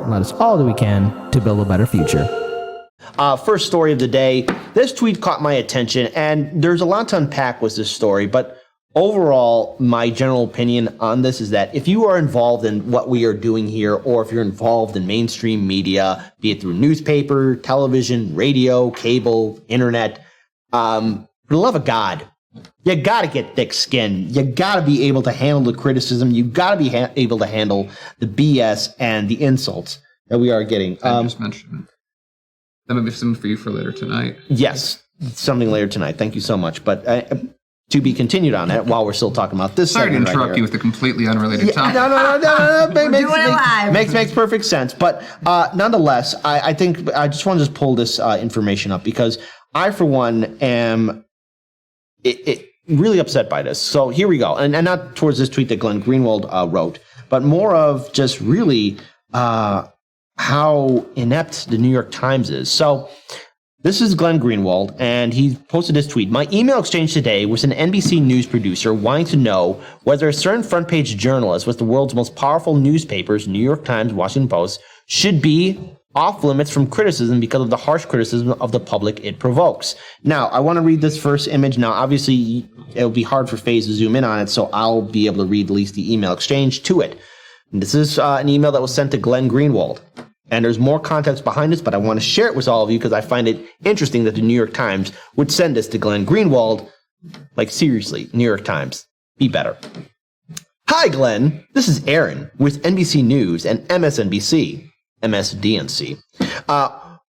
and let us all do we can to build a better future. First story of the day. This tweet caught my attention, and there's a lot to unpack with this story, but overall, my general opinion on this is that if you are involved in what we are doing here, or if you're involved in mainstream media, be it through newspaper, television, radio, cable, internet, for the love of God, you got to get thick skin. You got to be able to handle the criticism. You got to be able to handle the BS and the insults that we are getting. I just mentioned that might be something for you for later tonight. Yes, something later tonight. Thank you so much. But to be continued on that while we're still talking about this. Sorry to interrupt you with a completely unrelated topic. No. Makes perfect sense. But nonetheless, I think I just want to just pull this information up because I, for one, am really upset by this. So here we go. And not towards this tweet that Glenn Greenwald wrote, but more of just really how inept the New York Times is. So this is Glenn Greenwald, and he posted this tweet. My email exchange today was an NBC News producer wanting to know whether a certain front page journalist with the world's most powerful newspapers, New York Times, Washington Post, should be off limits from criticism because of the harsh criticism of the public it provokes. Now, I want to read this first image. Now, obviously, it'll be hard for FaZe to zoom in on it, so I'll be able to read at least the email exchange to it. And this is an email that was sent to Glenn Greenwald. And there's more context behind this, but I want to share it with all of you because I find it interesting that the New York Times would send this to Glenn Greenwald. Like, seriously, New York Times, be better. Hi, Glenn. This is Aaron with NBC News and MSNBC. MSDNC.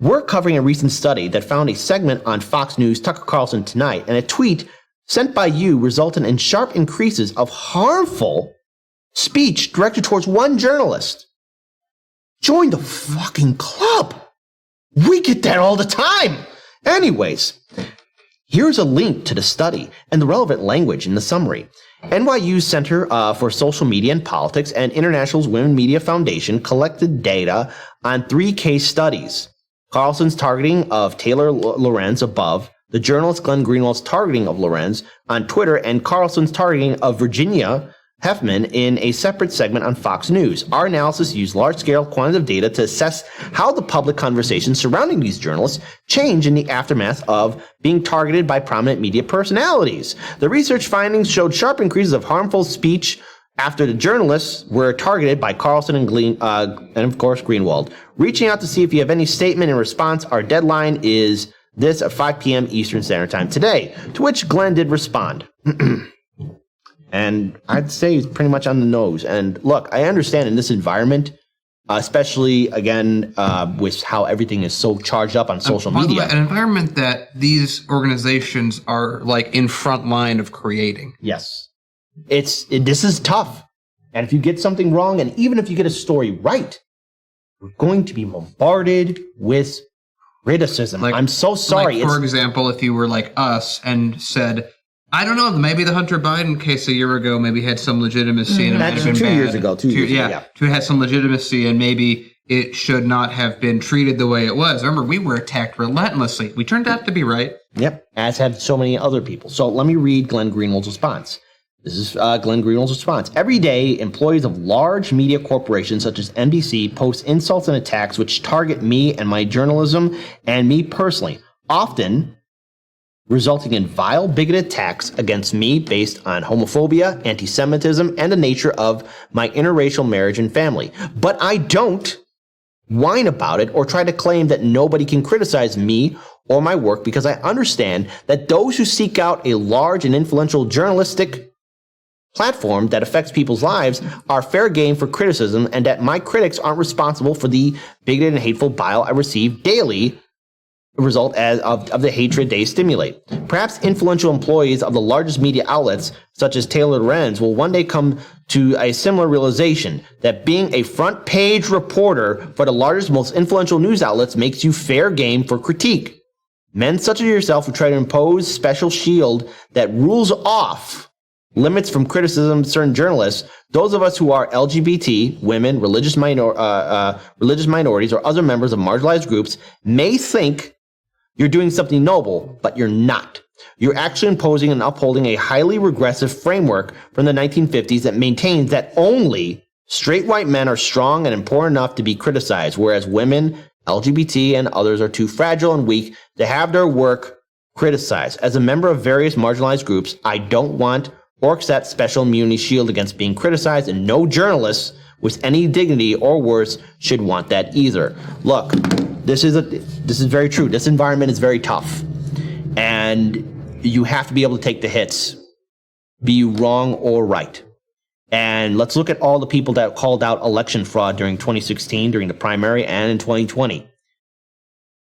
We're covering a recent study that found a segment on Fox News Tucker Carlson Tonight, and a tweet sent by you resulted in sharp increases of harmful speech directed towards one journalist. Join the fucking club. We get that all the time. Anyways, here's a link to the study and the relevant language in the summary. NYU's Center for Social Media and Politics and International's Women Media Foundation collected data on 3 case studies. Carlson's targeting of Taylor Lorenz above, the journalist Glenn Greenwald's targeting of Lorenz on Twitter, and Carlson's targeting of Virginia Hefman in a separate segment on Fox News. Our analysis used large-scale quantitative data to assess how the public conversations surrounding these journalists change in the aftermath of being targeted by prominent media personalities. The research findings showed sharp increases of harmful speech after the journalists were targeted by Carlson and of course, Greenwald. Reaching out to see if you have any statement in response, our deadline is this at 5 p.m. Eastern Standard Time today, to which Glenn did respond. And I'd say he's pretty much on the nose. And look, I understand in this environment, especially, again, with how everything is so charged up on social media. By the way, an environment that these organizations are, like, in front line of creating. Yes. This is tough. And if you get something wrong, and even if you get a story right, you're going to be bombarded with criticism. Like, I'm so sorry. Like, for example, if you were like us and said, I don't know, maybe the Hunter Biden case a year ago maybe had some legitimacy. And that's 2 years ago. 2 years ago, yeah. It had some legitimacy, and maybe it should not have been treated the way it was. Remember, we were attacked relentlessly. We turned out to be right. Yep, as have so many other people. So let me read Glenn Greenwald's response. This is Glenn Greenwald's response. Every day, employees of large media corporations such as NBC post insults and attacks which target me and my journalism and me personally, often resulting in vile, bigoted attacks against me based on homophobia, anti-Semitism, and the nature of my interracial marriage and family. But I don't whine about it or try to claim that nobody can criticize me or my work because I understand that those who seek out a large and influential journalistic platform that affects people's lives are fair game for criticism, and that my critics aren't responsible for the bigoted and hateful bile I receive daily, result of the hatred they stimulate. Perhaps influential employees of the largest media outlets, such as Taylor Lorenz, will one day come to a similar realization that being a front page reporter for the largest, most influential news outlets makes you fair game for critique. Men such as yourself who try to impose special shield that rules off limits from criticism of certain journalists, those of us who are LGBT, women, religious minorities, or other members of marginalized groups may think you're doing something noble, but you're not. You're actually imposing and upholding a highly regressive framework from the 1950s that maintains that only Straight white men are strong and important enough to be criticized, whereas women, LGBT, and others are too fragile and weak to have their work criticized. As a member of various marginalized groups, I don't want or accept special immunity shield against being criticized, and no journalists with any dignity or worth should want that either. Look, this is very true. This environment is very tough, and you have to be able to take the hits, be you wrong or right. And let's look at all the people that called out election fraud during 2016, during the primary, and in 2020.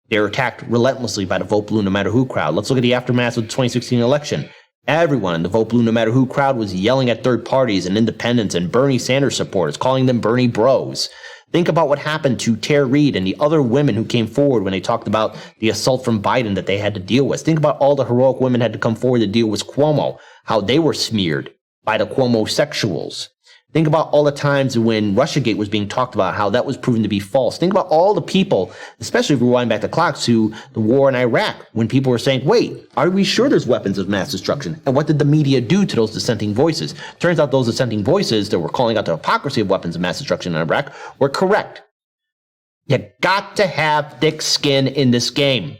They were attacked relentlessly by the Vote Blue No Matter Who crowd. Let's look at the aftermath of the 2016 election. Everyone in the Vote Blue No Matter Who crowd was yelling at third parties and independents and Bernie Sanders supporters, calling them Bernie bros. Think about what happened to Tara Reid and the other women who came forward when they talked about the assault from Biden that they had to deal with. Think about all the heroic women had to come forward to deal with Cuomo, how they were smeared by the Cuomo-sexuals. Think about all the times when Russiagate was being talked about, how that was proven to be false. Think about all the people, especially if we wind back the clock to the war in Iraq, when people were saying, wait, are we sure there's weapons of mass destruction? And what did the media do to those dissenting voices? Turns out those dissenting voices that were calling out the hypocrisy of weapons of mass destruction in Iraq were correct. You got to have thick skin in this game.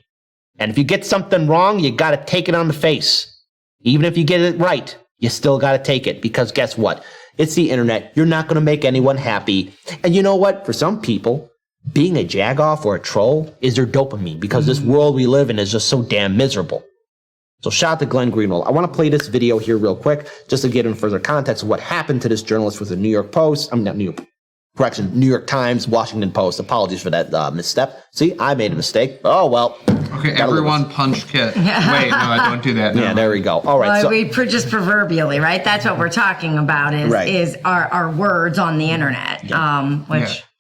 And if you get something wrong, you got to take it on the face. Even if you get it right, you still got to take it, because guess what? It's the internet. You're not going to make anyone happy. And you know what? For some people, being a jagoff or a troll is their dopamine, because this world we live in is just so damn miserable. So shout out to Glenn Greenwald. I want to play this video here real quick just to get in further context of what happened to this journalist with the New York Post. New York Times, Washington Post. Apologies for that misstep. See, I made a mistake. Oh, well. Okay, everyone punch Kit. Wait, no, I don't do that. No. Yeah, there we go. All right. Well, we just proverbially, right? That's what we're talking about is our words on the internet.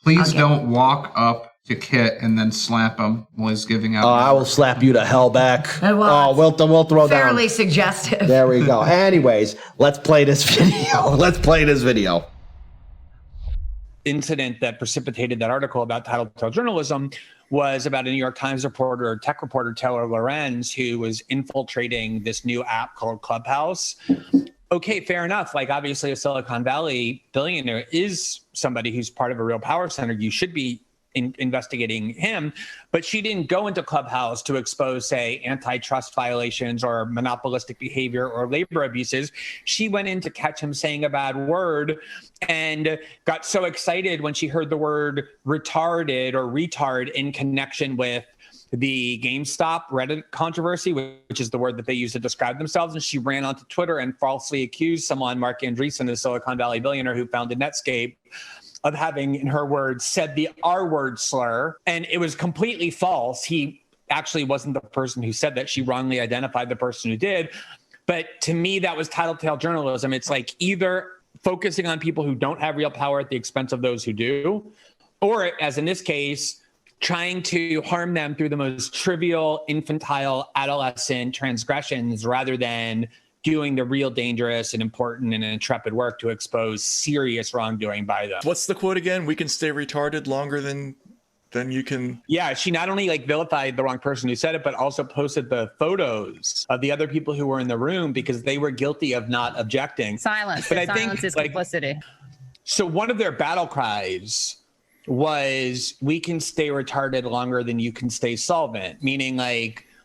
Please don't walk up to Kit and then slap him while he's giving out. Oh, I will slap you to hell back. Well, we'll throw down. Fairly suggestive. There we go. Anyways, let's play this video. Incident that precipitated that article about tattletale journalism was about a New York Times reporter, tech reporter, Taylor Lorenz, who was infiltrating this new app called Clubhouse. Okay, fair enough. Like, obviously a Silicon Valley billionaire is somebody who's part of a real power center. You should be investigating him, but she didn't go into Clubhouse to expose, say, antitrust violations or monopolistic behavior or labor abuses. She went in to catch him saying a bad word and got so excited when she heard the word retarded or retard in connection with the GameStop Reddit controversy, which is the word that they use to describe themselves. And she ran onto Twitter and falsely accused someone, Mark Andreessen, the Silicon Valley billionaire who founded Netscape, of having, in her words, said the R-word slur. And it was completely false. He actually wasn't the person who said that. She wrongly identified the person who did. But to me, that was tattletale journalism. It's like either focusing on people who don't have real power at the expense of those who do, or, as in this case, trying to harm them through the most trivial, infantile, adolescent transgressions rather than doing the real dangerous and important and intrepid work to expose serious wrongdoing by them. What's the quote again? We can stay retarded longer than you can. Yeah, she not only vilified the wrong person who said it, but also posted the photos of the other people who were in the room because they were guilty of not objecting. Silence. But I Silence think is complicity. So one of their battle cries was, we can stay retarded longer than you can stay solvent, meaning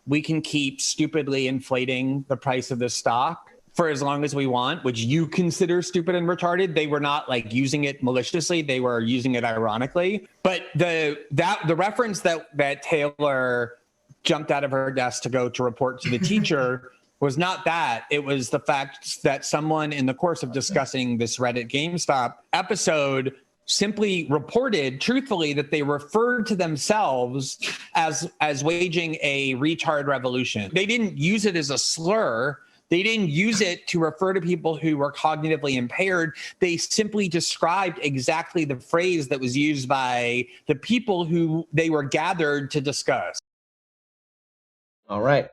we can keep stupidly inflating the price of the stock for as long as we want, which you consider stupid and retarded. They were not using it maliciously. They were using it ironically. But the reference that Taylor jumped out of her desk to go to report to the teacher was not that. It was the fact that someone in the course of discussing this Reddit GameStop episode simply reported truthfully that they referred to themselves as waging a retard revolution. They didn't use it as a slur. They didn't use it to refer to people who were cognitively impaired. They simply described exactly the phrase that was used by the people who they were gathered to discuss. All right.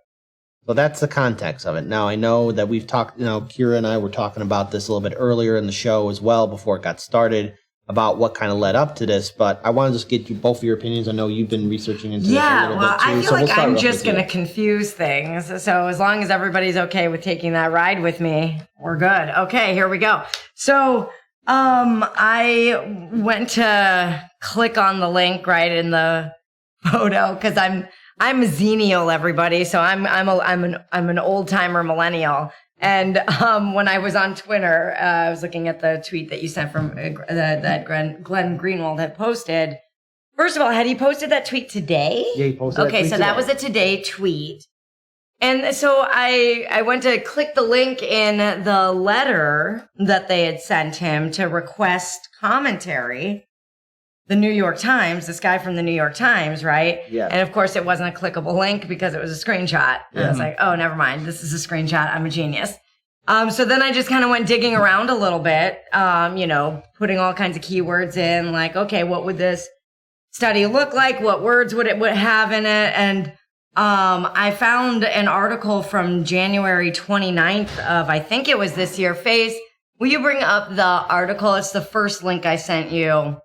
So that's the context of it. Now, I know that we've talked, Kira and I were talking about this a little bit earlier in the show as well before it got started, about what kind of led up to this, but I want to just get you both of your opinions. I know you've been researching into this a little bit too. I feel like I'm just going to you. confuse things. So as long as everybody's okay with taking that ride with me, we're good. Okay, here we go. So I went to click on the link right in the photo because I'm a Xennial, everybody. So I'm an old timer millennial. And when I was on Twitter, I was looking at the tweet that you sent from that Glenn Greenwald had posted. First of all, had he posted that tweet today? Yeah, he posted. Okay, so that was a today tweet. And so I went to click the link in the letter that they had sent him to request commentary. The New York Times, this guy from the New York Times, right? Yeah. And of course, it wasn't a clickable link because it was a screenshot. And I was like, oh, never mind. This is a screenshot. I'm a genius. So then I just kind of went digging around a little bit, putting all kinds of keywords in, like, okay, what would this study look like? What words would it have in it? And I found an article from January 29th of, I think it was this year. Face, will you bring up the article? It's the first link I sent you.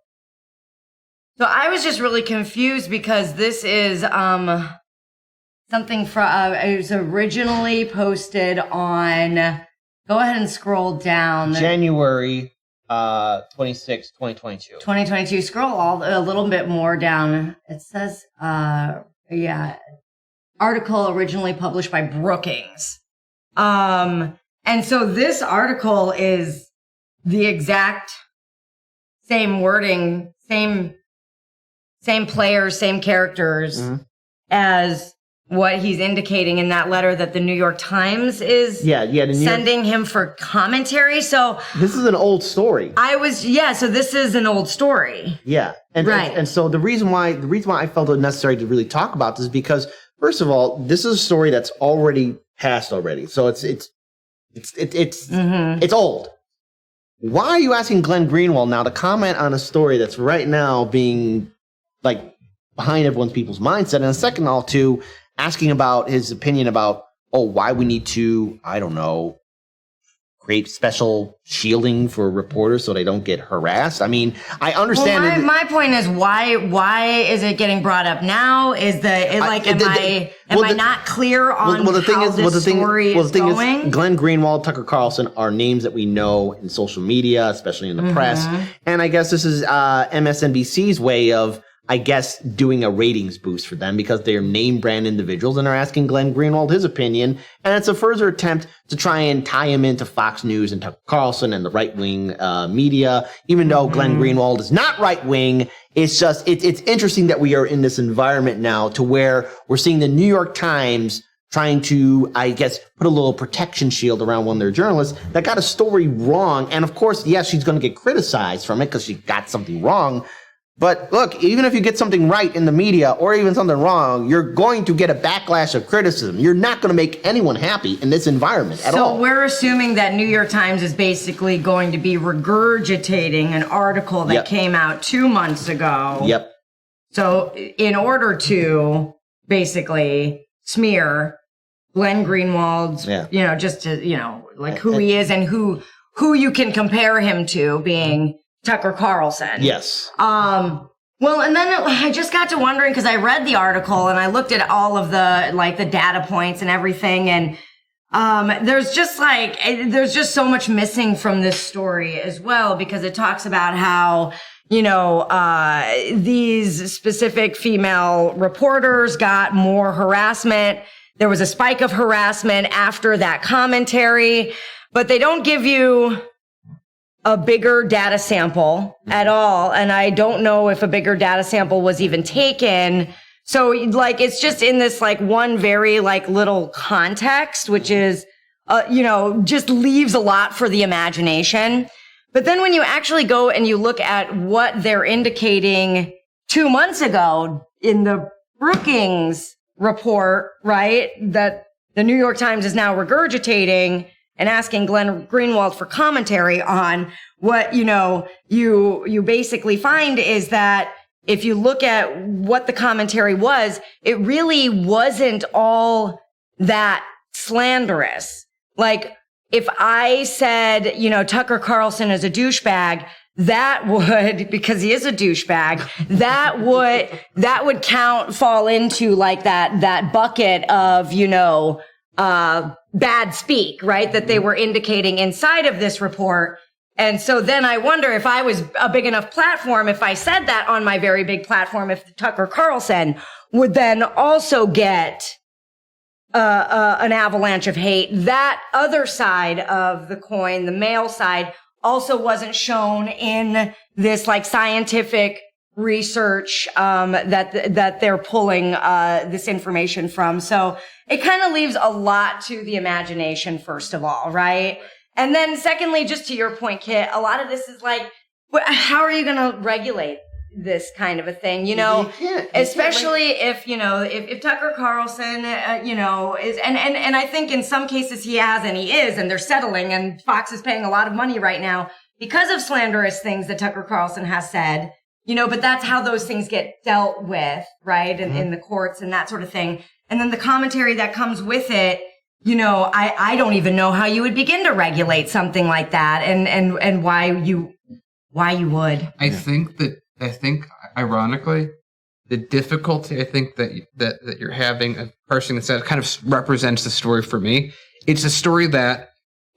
So I was just really confused because this is something from, it was originally posted on, go ahead and scroll down. January 26, 2022. 2022. Scroll a little bit more down. It says, article originally published by Brookings. And so this article is the exact same wording, same players, same characters as what he's indicating in that letter that the New York Times is sending him for commentary. So this is an old story. So this is an old story. Yeah. And so the reason why I felt it necessary to really talk about this is because, first of all, this is a story that's already passed already. So it's old. Why are you asking Glenn Greenwald now to comment on a story that's right now being like behind people's mindset? And second of all, to asking about his opinion about, why we need to, I don't know, create special shielding for reporters so they don't get harassed. I mean, I understand. Well, my point is, why is it getting brought up now? Am I not clear on how this story is going? Glenn Greenwald, Tucker Carlson are names that we know in social media, especially in the press. And I guess this is MSNBC's way of, doing a ratings boost for them because they're name brand individuals and are asking Glenn Greenwald his opinion. And it's a further attempt to try and tie him into Fox News and Tucker Carlson and the right-wing media, even though Glenn Greenwald is not right-wing. It's just, it's interesting that we are in this environment now to where we're seeing the New York Times trying to, put a little protection shield around one of their journalists that got a story wrong. And of course, yes, she's going to get criticized from it because she got something wrong. But look, even if you get something right in the media or even something wrong, you're going to get a backlash of criticism. You're not going to make anyone happy in this environment at all. So we're assuming that New York Times is basically going to be regurgitating an article that came out 2 months ago. Yep. So in order to basically smear Glenn Greenwald's, just to, who he is and who you can compare him to being Tucker Carlson. Yes. Well, and then I just got to wondering because I read the article and I looked at all of the data points and everything, and there's just so much missing from this story as well because it talks about how these specific female reporters got more harassment. There was a spike of harassment after that commentary, but they don't give you a bigger data sample at all. And I don't know if a bigger data sample was even taken. So it's just in this one very little context, which is, just leaves a lot for the imagination. But then when you actually go and you look at what they're indicating 2 months ago in the Brookings report, right, that the New York Times is now regurgitating and asking Glenn Greenwald for commentary on, what, you basically find is that if you look at what the commentary was, it really wasn't all that slanderous. If I said, Tucker Carlson is a douchebag, that would, because he is a douchebag, that would fall into that bucket of, bad speak, right? That they were indicating inside of this report. And so then I wonder if I was a big enough platform, if I said that on my very big platform, if Tucker Carlson would then also get an avalanche of hate. That other side of the coin, the male side, also wasn't shown in this like scientific research that they're pulling this information from. So it kind of leaves a lot to the imagination, first of all, right? And then secondly, just to your point, Kit, a lot of this is like, how are you going to regulate this kind of a thing, you know, especially if, you know, if Tucker Carlson, you know, is, and I think in some cases he has, and he is, and they're settling, and Fox is paying a lot of money right now because of slanderous things that Tucker Carlson has said, you know, but that's how those things get dealt with, right? In the courts and that sort of thing. And then the commentary that comes with it, you know, I don't even know how you would begin to regulate something like that, and why you would. I think ironically, the difficulty I think that you're having, a person that kind of represents the story for me. It's a story that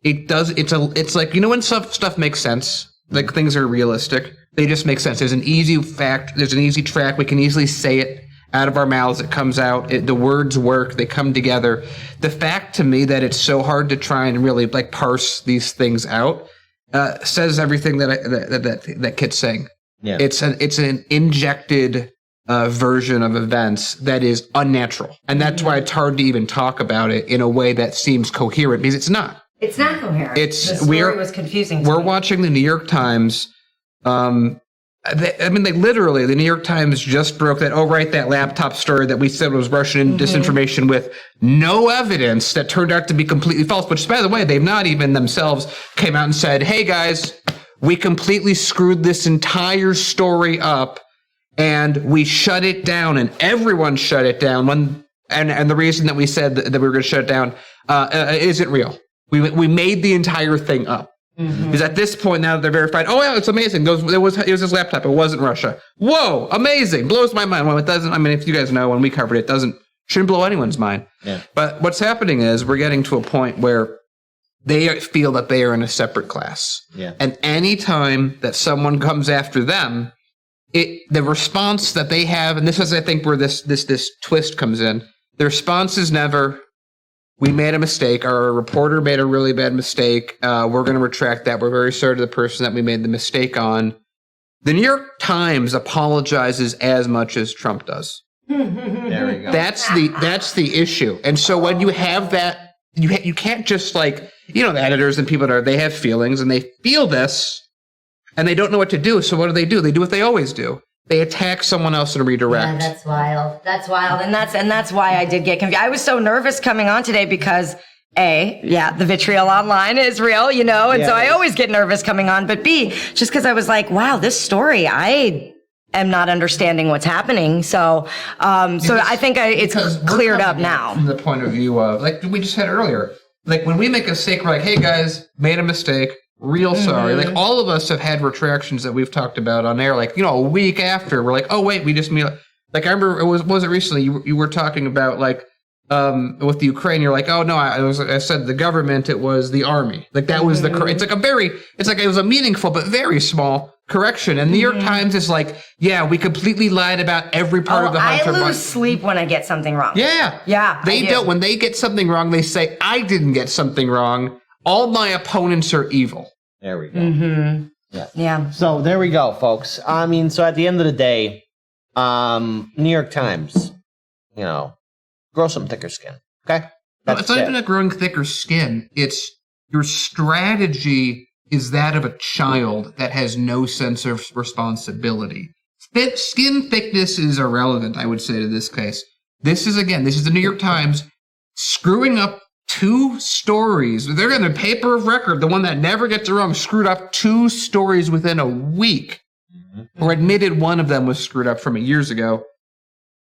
it's like, you know, when stuff makes sense, like things are realistic, they just make sense. There's an easy fact, there's an easy track, we can easily say it out of our mouths, it comes out, the words work, they come together. The fact to me that it's so hard to try and really like parse these things out says everything that Kit's saying. Yeah. It's an injected version of events that is unnatural, and that's why it's hard to even talk about it in a way that seems coherent, because it's not. It's not coherent. The story was confusing. We're watching the New York Times. The New York Times just broke that, that laptop story that we said was Russian disinformation with no evidence that turned out to be completely false, which, by the way, they've not even themselves came out and said, hey, guys, we completely screwed this entire story up and we shut it down, and everyone shut it down. And the reason that we said that we were going to shut it down isn't real. We made the entire thing up. Because at this point, now that they're verified, it's amazing. It was his laptop. It wasn't Russia. Whoa, amazing. Blows my mind. Well, it doesn't. I mean, if you guys know, when we covered it, shouldn't blow anyone's mind. Yeah. But what's happening is we're getting to a point where they feel that they are in a separate class. Yeah. And any time that someone comes after them, the response that they have, and this is, I think, where this twist comes in. The response is never, we made a mistake. Our reporter made a really bad mistake. We're going to retract that. We're very sorry to the person that we made the mistake on. The New York Times apologizes as much as Trump does. There we go. That's the issue. And so when you have that, you can't just like, you know, the editors and people they have feelings and they feel this and they don't know what to do. So what do? They do what they always do. They attack someone else and redirect. Yeah, that's wild. That's wild. And that's why I did get confused. I was so nervous coming on today because the vitriol online is real, you know, and so I always get nervous coming on. But B, just because I was like, wow, this story, I am not understanding what's happening. So I think it's cleared up now. From the point of view of, like we just said earlier, like when we make a mistake, we're like, hey guys, made a mistake. Real sorry. Like all of us have had retractions that we've talked about on air. Like, you know, a week after, we're like, oh wait, we just mean like I remember was it recently you were talking about like with the Ukraine. You're like, oh no, I said the government. It was the army. Like that was it was a meaningful but very small correction. And the New York Times is like, yeah, we completely lied about every part of the Hunter. I lose sleep when I get something wrong. Yeah. They don't. When they get something wrong, they say I didn't get something wrong. All my opponents are evil. There we go. Yeah. So there we go, folks. I mean, so at the end of the day, New York Times, you know, grow some thicker skin. Okay? It's not even a growing thicker skin. It's your strategy is that of a child that has no sense of responsibility. Skin thickness is irrelevant, I would say, to this case. This is the New York Times screwing up 2 stories. They're in the paper of record, the one that never gets it wrong, screwed up 2 stories within a week, or admitted one of them was screwed up from years ago.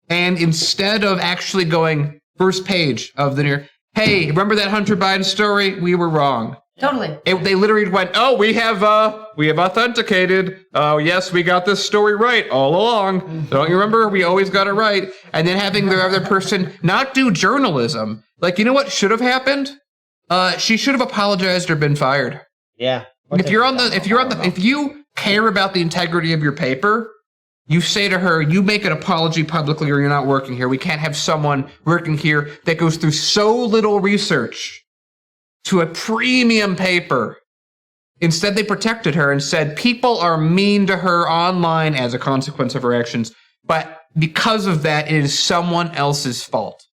And instead of actually going first page of the New York, hey, remember that Hunter Biden story? We were wrong. Totally. They literally went, oh, we have authenticated. Oh, yes, we got this story right all along. Don't you remember? We always got it right. And then having the other person not do journalism. Like, you know what should have happened? She should have apologized or been fired. Yeah. If you care about the integrity of your paper, you say to her, you make an apology publicly or you're not working here. We can't have someone working here that goes through so little research to a premium paper. Instead, they protected her and said people are mean to her online as a consequence of her actions. But because of that, it is someone else's fault.